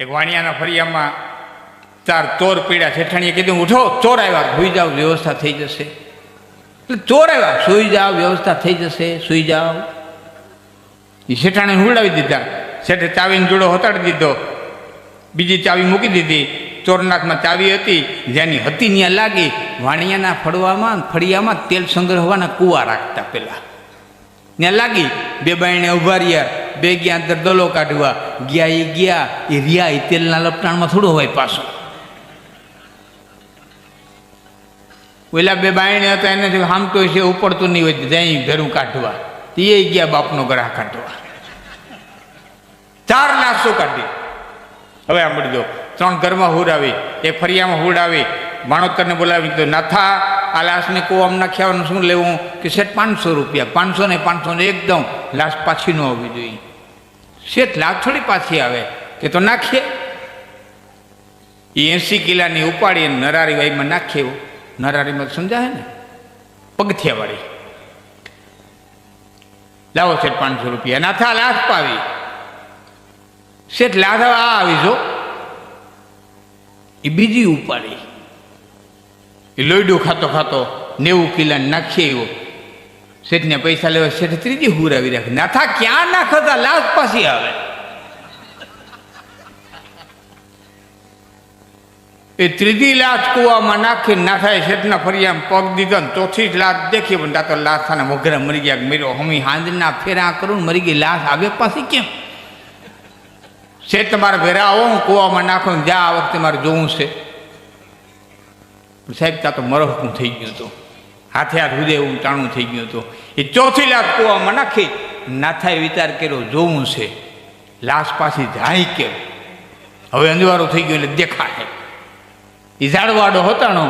એક વાણિયાના ફરિયામાં 4 ચોર પીડ્યા. શેઠાણીએ કીધું ઉઠો, ચોર આવ્યા, સુઈ જાઓ, વ્યવસ્થા થઈ જશે. એટલે ચોર આવ્યા, સુઈ જાઓ, વ્યવસ્થા થઈ જશે, સુઈ જાઓ. એ શેઠાણીને હુડાવી દીધા. શેઠે ચાવીનો જોડો હતાડી દીધો, બીજી ચાવી મૂકી દીધી. ચોરનાથમાં ચાવી હતી, જેની હતી ત્યાં લાગી. વાણિયાના ફળિયામાં તેલ સંગ્રહવાના કૂવા રાખતા પેલા ત્યાં લાગી. 2 બાયણે ઉભા રહ્યા, 2 ગયા દરદલો કાઢવા. ગયા એ રહ્યા એ તેલના લપટાણમાં થોડું હોય પાછું. ઓલા 2 બાયણે હતા એને હામતો છે ઉપડતું નહીં હોય જાય ભેરું કાઢવા. એ ગયા બાપનો ગ્રાહ કાઢવા. 4 લાશો કાઢી. હવે સાંભળજો, 3 ઘરમાં હુડ આવી, એક ફરિયામાં હુડ આવી. માણોતરને બોલાવી તો નાથા આ લાશને કૂવામાં નાખ્યાનું શું લેવું? કે શેઠ 500 રૂપિયા. 500 ને 500 ને એકદમ. લાશ પાછી ન આવવી જોઈએ. શેઠ લાશ થોડી પાછી આવે કે તો નાખીએ. એ 80 કિલાની ઉપાડી નરારી વાઈમાં નાખીએ. નરારીમાં સમજાય ને, પગથિયાવાળી. લાવો શેઠ 500 રૂપિયા. નાથા લાશ પાવી. શેઠ લાશ આ આવી જો. એ બીજી ઉપાડી. એ લોહીડું ખાતો 90 કિલા નાખી આવ્યો. શેઠને પૈસા લેવા શેઠ ત્રીજી હુર આવી રાખી. નાથા ક્યાં નાખતા, લાશ પાછી આવે. એ ત્રીજી લાશ કૂવામાં નાખી નાથાએ શેઠના ફરિયામાં પગ દીધો ને ચોથી લાશ દેખી. પણ તા તો લાશાના મોઘરા મરી ગયા. મેરો હમી હાંજના ફેરા કરું મરી ગઈ. લાશ આવે પાછી કેમ? શેઠ તમારે ભેરા આવો, હું કૂવામાં નાખો ને જા, આ વખતે મારે જોવું છે. સાહેબ ત્યાં તો મરહકું થઈ ગયું હતું, હાથે હાથ હુદે એવું ટાણું થઈ ગયું હતું. એ ચોથી લાશ કૂવામાં નાખી. નાથાએ વિચાર કર્યો જોવું છે લાશ પાછી જાય કેમ. હવે અંજવાળું થઈ ગયું એટલે દેખાય. એ ઝાડવાડો હોતાનો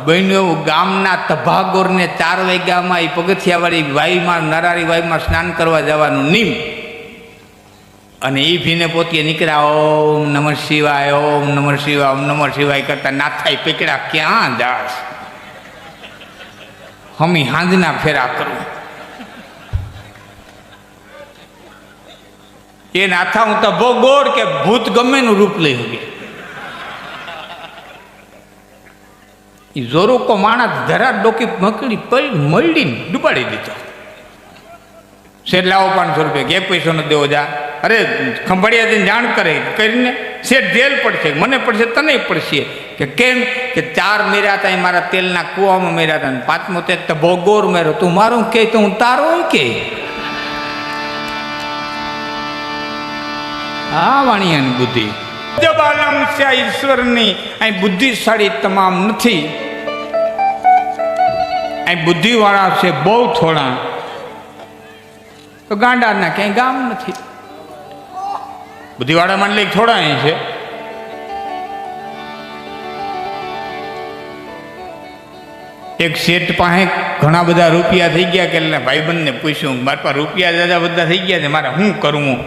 બન્યો ગામના તભાગોરને 4 વાગ્યામાં એ પગથિયાવાળી વાઈમાં નરારી વાઈમાં સ્નાન કરવા જવાનું નિમ. અને એ ભીને પોતે નીકળ્યા. ઓમ નમઃ શિવાય, ઓમ નમઃ શિવાય, ઓમ નમઃ શિવાય કરતા નાથાઈ પકડ્યા. ક્યાં જાસ? હમી હાંજના ફેરા કરું. એ નાથા હું તો ભોગોર કે ભૂત ગમે નું રૂપ લઈ હતી. એ જોરુકો માણસ ધરા ડોકી મકડી પડી મળીને ડૂબાડી દીધો. શેઠ લાવો 500 રૂપિયા. કે પૈસો ન દેવો જા. અરે ખંભાળિયા જઈને જાણ કરે કરીને શેઠ જેલ પડશે, મને પડશે, તને પડશે. કે કેમ? કે 4 મેર્યા હતા એ મારા તેલના કૂવામાં મેર્યા હતા. 5મો તે તો ભોગોર મેર્યો. તું મારું કે તો હું તારો કે. આ વાણિયાની બુદ્ધિ ઈશ્વરની અહીં બુદ્ધિશાળી તમામ નથી. અહીં બુદ્ધિવાળા છે બહુ થોડા. તો ગાંડાના ક્યાંય ગામ નથી. બુદ્ધિવાળા માની લઈ થોડા અહીં છે. એક શેઠ પાસે ઘણા બધા રૂપિયા થઈ ગયા. કે ભાઈબંધને પૂછ્યું, મારા પાસે રૂપિયા દાદા બધા થઈ ગયા છે, મારે શું કરવું?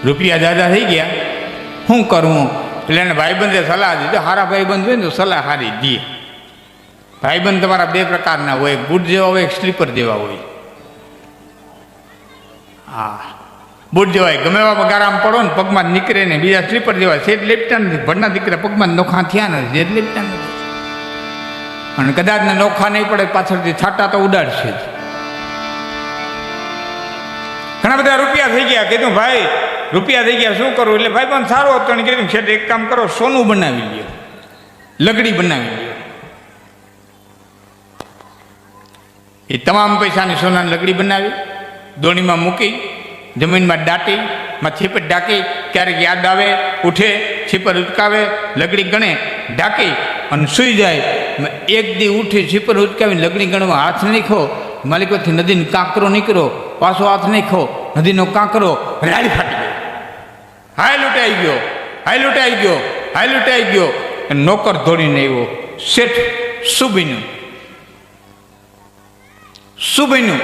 રૂપિયા દાદા થઈ ગયા, શું કરવું? એટલે એને ભાઈબંધે સલાહ દીધી. સારા ભાઈબંધ હોય ને તો સલાહ સારી દે. ભાઈબંધ તમારા 2 પ્રકારના હોય, બૂટ જેવા હોય, સ્લીપર જેવા હોય. હા, બૂટ જેવાય ગમે એવા ગારામાં પડો ને પગમાં નીકળે ને. બીજા સ્લીપર જેવા શેઠ લેપટા નથી. ભરના દીકરા પગમાં નોખા થયા નથી, શેઠ લેપટા નથી. અને કદાચ ને નોખા નહીં પડે પાછળથી છાટા તો ઉડાડશે જ. ઘણા બધા રૂપિયા થઈ ગયા. કીધું ભાઈ રૂપિયા થઈ ગયા શું કરું? એટલે ભાઈ પણ સારો હતો ને કીધું શેઠ એક કામ કરો, સોનું બનાવી લ્યો, લગડી બનાવી લ્યો. એ તમામ પૈસાની સોનાની લગડી બનાવી, દોણીમાં મૂકી, જમીનમાં દાટી, માં છીપટ ઢાંકી. ક્યારેક યાદ આવે ઉઠે, છીપર ઉચકાવે, લગડી ગણે, ઢાંકી અને સૂઈ જાય. એક દી ઉઠી છીપર ઉચકાવીને લગડી ગણવા હાથ નાખો. માલિકોથી નદીનો કાંકરો નીકળો, પાછો હાથ નાખો, નદીનો કાંકરો રાડી ફાટી ગયો. હાય લૂંટાઈ ગયો, હાય લૂંટાઈ ગયો, હાય લૂંટાઈ ગયો. નોકર દોડીને આવ્યો. શેઠ શું બન્યું? શું બન્યું?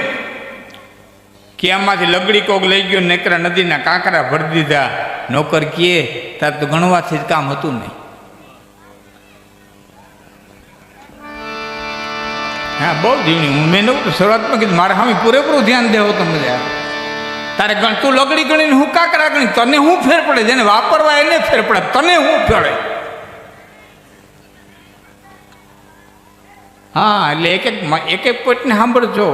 કે આમાંથી લગડી કોક લઈ ગયો, નેકરા નદીના કાંકરા ભરી દીધા. નોકર કહે તાર તો ગણવાથી જ કામ હતું નહીં. હા, બહુ જીવની. મેં નવું શરૂઆતમાં કીધું મારે સામે પૂરેપૂરું ધ્યાન દેવો તો મજા આવે. તારે તું લગડી ગણીને હું કાકરા ગણી, તને શું ફેર પડે? જેને વાપરવા એને ફેર પડે, તને શું ફેરે? હા, એટલે એક એક પોઈન્ટને સાંભળજો.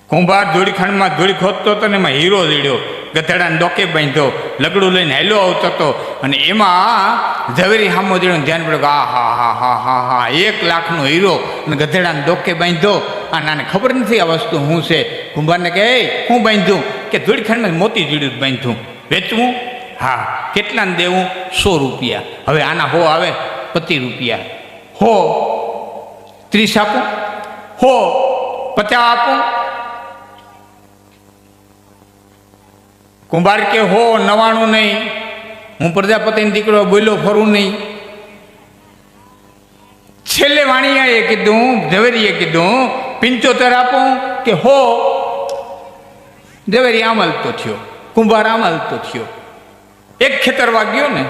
કુંભાર ધૂળીખાંડમાં ધૂળી ખોદતો હતો ને એમાં હીરો જડ્યો, ગધેડાને ડોકે બાંધ્યો, લગડું લઈને હેલો આવતો હતો અને એમાં ઝવેરી સામો જડ્યો, ધ્યાન પડ્યું કે હા હા હા હા હા 1 લાખનો હીરો અને ગધેડાને ડોકે બાંધ્યો. આ નાને ખબર નથી આ વસ્તુ શું છે. કુંભારને કહે હું બાંધ્યું? કે ધૂળીખાંડમાં મોતી જડ્યું બાંધ્યું. વેચવું? હા. કેટલાને દેવું? 100 રૂપિયા. હવે આના હો આવે 25 રૂપિયા. હો 30 આપો, હો 50 આપો. કુંભાર કે હો 99 નહીં, હું પ્રજાપતિનો દીકરો બોલ્યો ફરું નહીં. છેલ્લે વાણિયાએ કીધું, ઝવેરીએ કીધું 75 આપો કે હો. ઝવેરી આમલતો થયો, કુંભાર આમલતો થયો. એક ખેતર વાગ્યો ને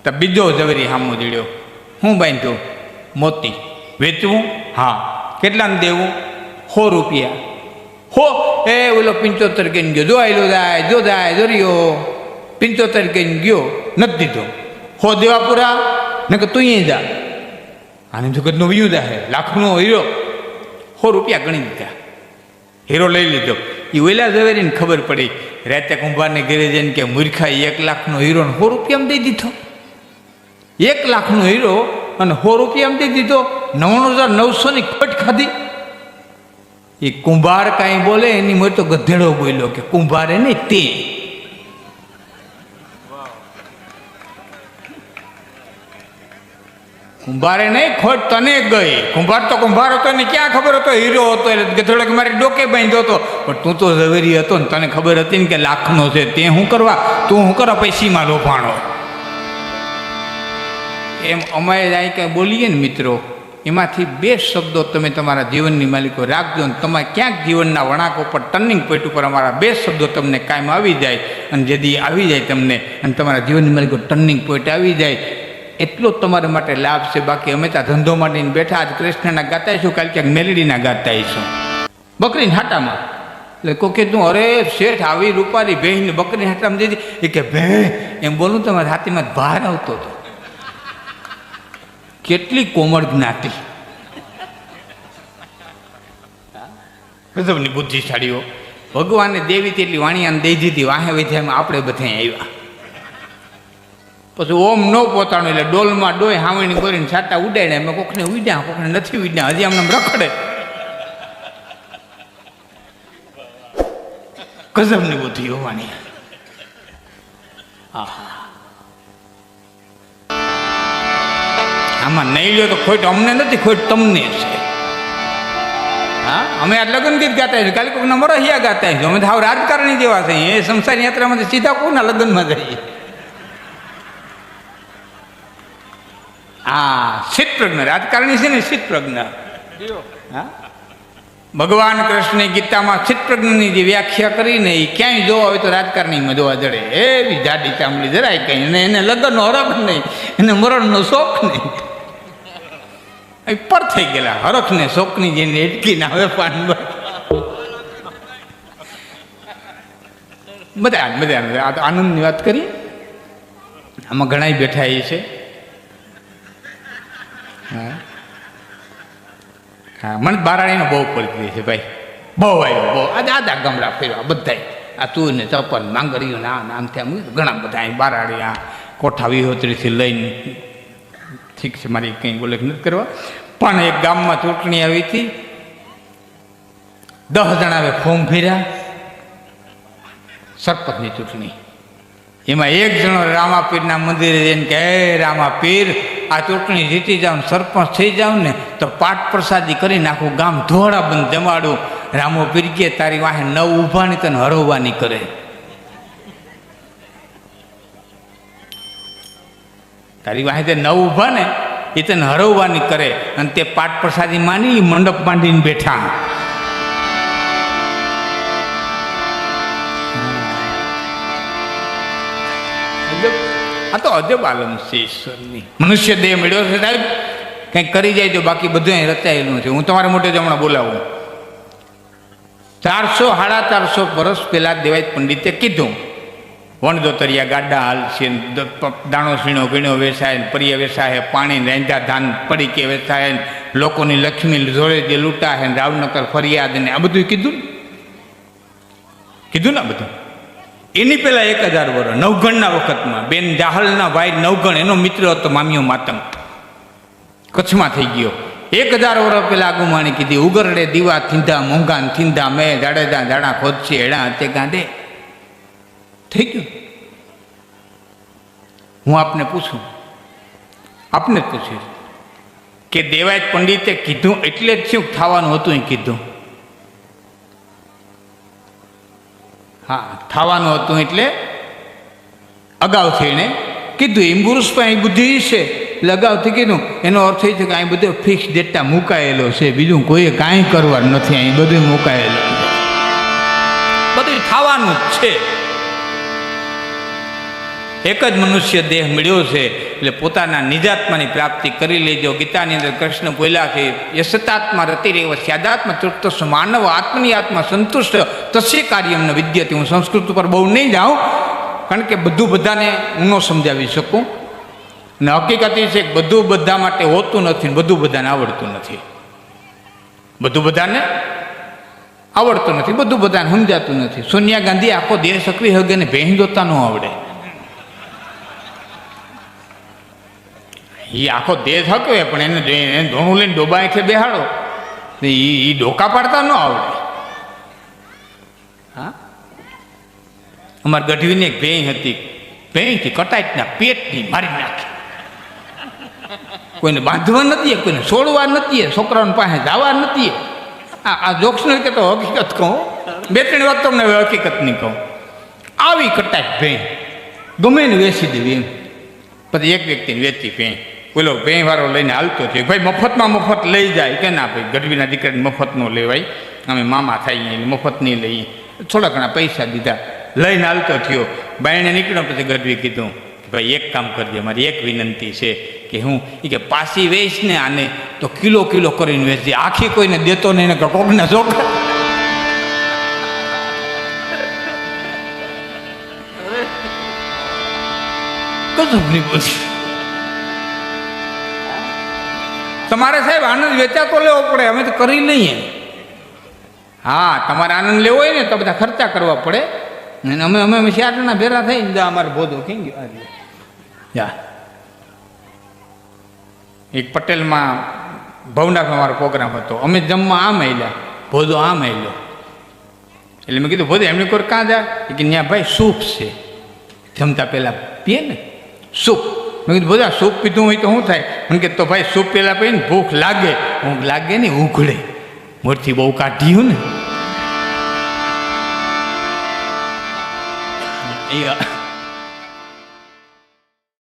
તો બીજો ઝવેરી સામો જડ્યો. હું બાંધ્યો? મોતી. વેચવું? હા. કેટલાને દેવું? 100 રૂપિયા. હો એ ઓલો 75 કહીને ગયો, જો આયલો જાય, જો જાય, જો રહ્યો. 75 કહીને ગયો, નથી દીધો. હો દેવા પૂરા ને કે તું અહીં જા. આને જગતનો વિયું જાય, લાખનો હીરો 100 રૂપિયા ગણી દીધા. હીરો લઈ લીધો. એ ઓલા ઝવેરીને ખબર પડી. રાતે કુંભારને ઘરે જઈને કે મૂર્ખા 1 લાખનો હીરો 100 રૂપિયામાં દઈ દીધો. 1 લાખનો હીરો અને 100 રૂપિયામાં દઈ દીધો. 99,900ની ખોટ ખાધી. એ કુંભાર કાંઈ બોલે એની મોય તો ગધેડો બોલ્યો કે કુંભારે નહીં તે. કુંભારે નહીં, ખોટ તને ગઈ. કુંભાર તો કુંભાર હતો ને ક્યાં ખબર હતો હીરો હતો એટલે ગધેડો કે મારી ડોકે બાંધ્યો હતો. પણ તું તો ઝવેરી હતો ને તને ખબર હતી ને કે લાખનો છે. તે શું કરવા? તું શું કરવા પૈસીમાં લોભાણો? એમ અમે અહીં કંઈ બોલીએ ને મિત્રો, એમાંથી 2 શબ્દો તમે તમારા જીવનની માલિકો રાખજો ને તમારે ક્યાંક જીવનના વળાંકો પર ટર્નિંગ પોઈન્ટ ઉપર અમારા 2 શબ્દો તમને કાયમ આવી જાય. અને જેથી આવી જાય તમને અને તમારા જીવનની માલિકો ટર્નિંગ પોઈન્ટ આવી જાય એટલો જ તમારા માટે લાભ છે. બાકી અમે ત્યાં ધંધો માંડીને બેઠા, આજ કૃષ્ણના ગાતા છું, કાલે ક્યાંક મેલડીના ગાતા છું. બકરીના હાટામાં એટલે કોઈ કીધું અરે શેઠ આવી રૂપારી ભેંને બકરીના હાટામાં દીધી. એ કે ભે એમ બોલું તમારા હાથીમાં બહાર આવતો હતો. કેટલી કોમળ જ્ઞાતિ, ગજબની બુદ્ધિશાળીઓ. ભગવાને દેવી તેટલી વાણિયાને દઈ દીધી. વાહે વિધ્યામાં આપણે બધા આવ્યા. પછી ઓમ ન પોતાનું એટલે ડોલમાં ડોય હાવણી કરીને છાટા ઉડાડે. અમે કોકને ઉડ્યા, કોકને નથી ઉડ્યા, હજી આમને રખડે. ગજબની બુદ્ધિ હોવાની. આમાં નહીં લ્યો તો ખોટ અમને નથી, ખોટ તમને છે. હા, અમે આ લગ્ન ગીત ગાતા છીએ, કાલે કોઈના મરહિયા ગાતા છીએ. અમે તો હાવ રાજકારણી જેવા છે. એ સંસાર યાત્રામાં સીધા કોઈના લગ્નમાં જઈએ. હા, ચિત્તપ્રજ્ઞ રાજકારણી છે ને, ચિત્તપ્રજ્ઞ. હા, ભગવાન કૃષ્ણે ગીતામાં ચિત્તપ્રજ્ઞની જે વ્યાખ્યા કરીને એ ક્યાંય જોવા હોય તો રાજકારણીમાં જોવા જડે. એવી જાડી ચામડી જરાય કંઈ. અને એને લગ્નનો હરખ નહીં, એને મરણનો શોખ નહીં. પર થઈ ગયેલા હરખ ને શોખની જેને એટકીને હવે પાન બધા આનંદની વાત કરી. આમાં ઘણા બેઠા એ છે. હા, મને બારાણીનો બહુ પરિચય છે ભાઈ, બહુ આવ્યો, બહુ. આજે આધા ગામડા ફેરવા બધા. આ તું ને ચપન માંગરીઓ ના નામ થયા ઘણા બધા બારાણી. આ કોઠા વિહોત્રીથી લઈને ઠીક છે, મારી કંઈ ઉલ્લેખ નથી કરવા. પણ એક ગામમાં ચૂંટણી આવી હતી. 10 જણાએ ફોર્મ ભર્યા, સરપંચની ચૂંટણી. એમાં એક જણો રામાપીરના મંદિરે જઈને કે હે રામાપીર, આ ચૂંટણી જીતી જાવ ને સરપંચ થઈ જાવ ને તો પાઠ પ્રસાદી કરીને આખું ગામ ધોળા બંધ જમાડું. રામોપીર કે તારી વાહે 9 ઊભાની તને હરવવાની કરે. તારી વાહે તે 9 ઊભા ને એ તને હરવવાની કરે. અને તે પાઠ પ્રસાદી માની મંડપ માંડીને બેઠા. આ તો અજબ આલમ છે ઈશ્વરની. મનુષ્ય દેહ મળ્યો છે સાહેબ, કંઈક કરી જાય તો બાકી બધું અહીં રચાયેલું છે. હું તમારા મોટે જ હમણાં બોલાવું. 400-450 વર્ષ પહેલાં દેવાયત પંડિતે કીધું વણદોતરિયા ગાડા હાલ છે, દાણો સીણો ગીણો વેચાય ને પરિય વેચાય, પાણી રેંધા ધાન પડીકે વેચાય ને લોકોની લક્ષ્મી જોડે જે લૂંટા છે ને રાવનગર ફરિયાદ ને આ બધું કીધું ને બધું. એની પહેલાં 1000 વર્ષ નવગણના વખતમાં બેન જાહલના ભાઈ નવગણ એનો મિત્ર હતો મામીઓ માતમ, કચ્છમાં થઈ ગયો. 1000 વર્ષ પહેલાં આગુમાણી કીધી ઉગરડે દીવા થીંધા મોંઘાન થીંધા મેં જાડેજા જાડા ખોદશે એડા તે ગાંધે થઈ ગયું. હું આપને પૂછું, આપને જ પૂછ્યું કે દેવાયત પંડિતે કીધું એટલે જ શું થવાનું હતું એ કીધું? હા, થવાનું હતું એટલે અગાઉથી એણે કીધું. એમ પુરુષ પણ અહીં બુદ્ધિ છે એટલે અગાઉથી કીધું. એનો અર્થ એ છે કે અહીં બધો ફિક્સ ડેટા મુકાયેલો છે, બીજું કોઈએ કાંઈ કરવાનું નથી, અહીં બધું મુકાયેલું બધું થવાનું જ છે. એક જ મનુષ્ય દેહ મળ્યો છે એટલે પોતાના નિજાત્માની પ્રાપ્તિ કરી લેજો. ગીતાની અંદર કૃષ્ણ બોલ્યા છે યશતાત્મા રતિરેવ સ્યાદાત્મ તૃપ્ત માનવ આત્મની આત્મા સંતુષ્ટ તસ્ય કાર્યમ ન વિદ્યતે. હું સંસ્કૃત ઉપર બહુ નહીં જાઉં કારણ કે બધું બધાને હું ન સમજાવી શકું, અને હકીકત એ છે કે બધું બધા માટે હોતું નથી ને બધું બધાને આવડતું નથી. બધું બધાને આવડતું નથી, બધું બધાને સમજાતું નથી. સોનિયા ગાંધી આખો દેશ સક્રિય હગે ને ભેંસ દોતા ન આવડે. એ આખો દેશ હકવે પણ એને ધોણું લઈને ડોબા છે બેહાડો એ ડોકા પાડતા ન આવડે. હા, અમારે ગઢવીની એક ભેંસ હતી, ભેંસથી કટાઈટના પેટની મારી નાખી. કોઈને બાંધવા નથી, કોઈને છોડવા નથી, છોકરાઓની પાસે જવા નથી. આ જોક્સ ને કે તો હકીકત કહું, 2-3 વખત તમને હકીકત નહીં કહું. આવી કટાઈટ ભેંસ ગમે ને વેચી દેવી એમ. પછી એક વ્યક્તિને વેચી ભેંસ, બોલો ભેંસ વાળો લઈને હાલતો થયો. ભાઈ મફતમાં મફત લઈ જાય કે ના ભાઈ, ગઢવીના દીકરાને મફત ન લેવાય, અમે મામા થઈએ મફત નહીં લઈએ. થોડા ઘણા પૈસા દીધા, લઈને હાલતો થયો. બાયણે નીકળ્યો પછી ગઢવી કીધું ભાઈ એક કામ કરજે, મારી એક વિનંતી છે કે હું કે પાછી વેચ ને આને તો કિલો કરીને વેચજે, આખી કોઈને દેતો નહીં ને કોકને શોખ. કશું નહીં બોલી. તમારે સાહેબ આનંદ વેચાતો લેવો પડે, અમે તો કરી લઈએ. હા, તમારે આનંદ લેવો હોય ને તો બધા ખર્ચા કરવા પડે. અમે 4 જણા ભેરા થઈને અમારે ભોધો કઈ ગયો. યા એક પટેલમાં ભવનાથમાં અમારો પ્રોગ્રામ હતો, અમે જમવા આમ આવેલા, ભોધો આમ આવેલો. એટલે મેં કીધું ભોધો એમની કોઈ કાં જાય કે ત્યાં ભાઈ સૂપ છે, જમતા પહેલાં પીએ ને સૂપ. મેં કીધું બધા સૂપ પીધું હોય તો શું થાય? મને કે તો ભાઈ સૂપ પહેલાં પીને ભૂખ લાગે, ઊંઘ લાગે ને ઉઘડે, મોરથી બહુ કાઢ્યું ને